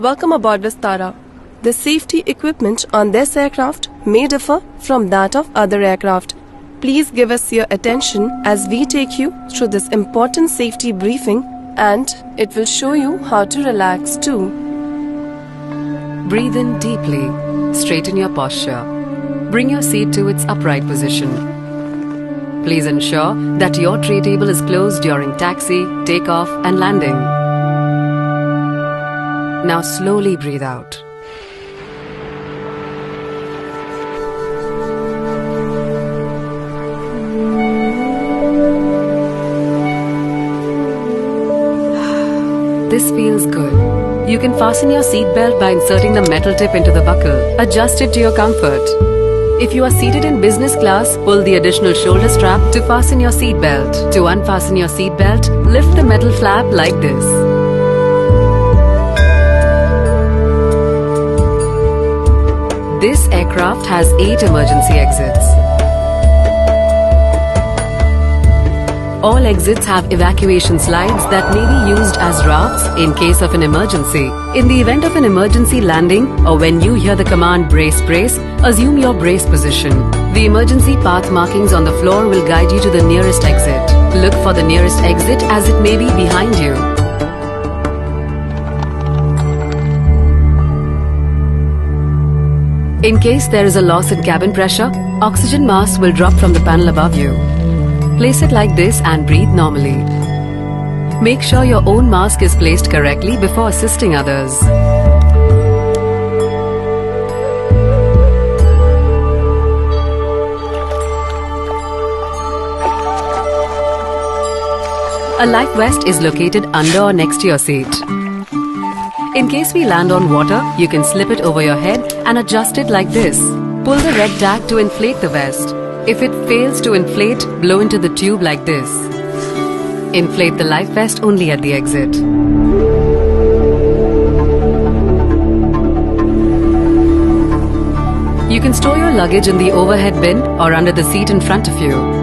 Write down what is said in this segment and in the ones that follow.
Welcome aboard Vistara. The safety equipment on this aircraft may differ from that of other aircraft. Please give us your attention as we take you through this important safety briefing, and it will show you how to relax too. Breathe in deeply. Straighten your posture. Bring your seat to its upright position. Please ensure that your tray table is closed during taxi, takeoff, and landing. Now slowly breathe out. This feels good. You can fasten your seatbelt by inserting the metal tip into the buckle. Adjust it to your comfort. If you are seated in business class, pull the additional shoulder strap to fasten your seatbelt. To unfasten your seatbelt, lift the metal flap like this. This aircraft has 8 emergency exits. All exits have evacuation slides that may be used as rafts in case of an emergency. In the event of an emergency landing or when you hear the command brace brace, assume your brace position. The emergency path markings on the floor will guide you to the nearest exit. Look for the nearest exit as it may be behind you. In case there is a loss in cabin pressure, oxygen mask will drop from the panel above you. Place it like this and breathe normally. Make sure your own mask is placed correctly before assisting others. A life vest is located under or next to your seat. In case we land on water, you can slip it over your head and adjust it like this. Pull the red tag to inflate the vest. If it fails to inflate, blow into the tube like this. Inflate the life vest only at the exit. You can store your luggage in the overhead bin or under the seat in front of you.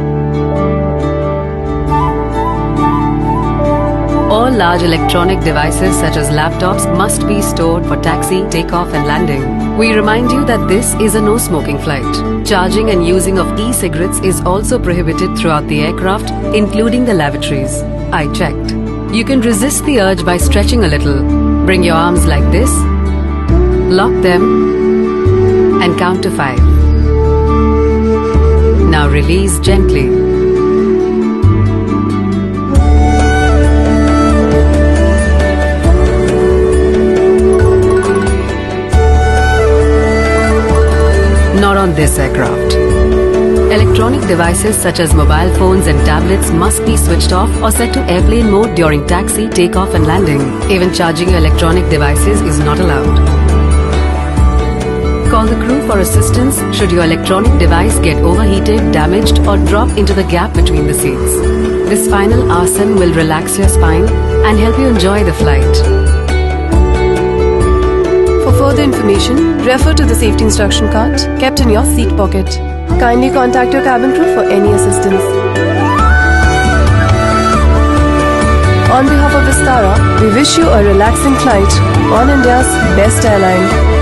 All large electronic devices such as laptops must be stored for taxi, takeoff and landing. We remind you that this is a no-smoking flight. Charging and using of e-cigarettes is also prohibited throughout the aircraft, including the lavatories. I checked. You can resist the urge by stretching a little. Bring your arms like this, lock them and count to 5. Now release gently. Not on this aircraft. Electronic devices such as mobile phones and tablets must be switched off or set to airplane mode during taxi, takeoff and landing. Even charging your electronic devices is not allowed. Call the crew for assistance should your electronic device get overheated, damaged or drop into the gap between the seats. This final asana will relax your spine and help you enjoy the flight. For further information, refer to the safety instruction card kept in your seat pocket. Kindly contact your cabin crew for any assistance. On behalf of Vistara, we wish you a relaxing flight on India's best airline.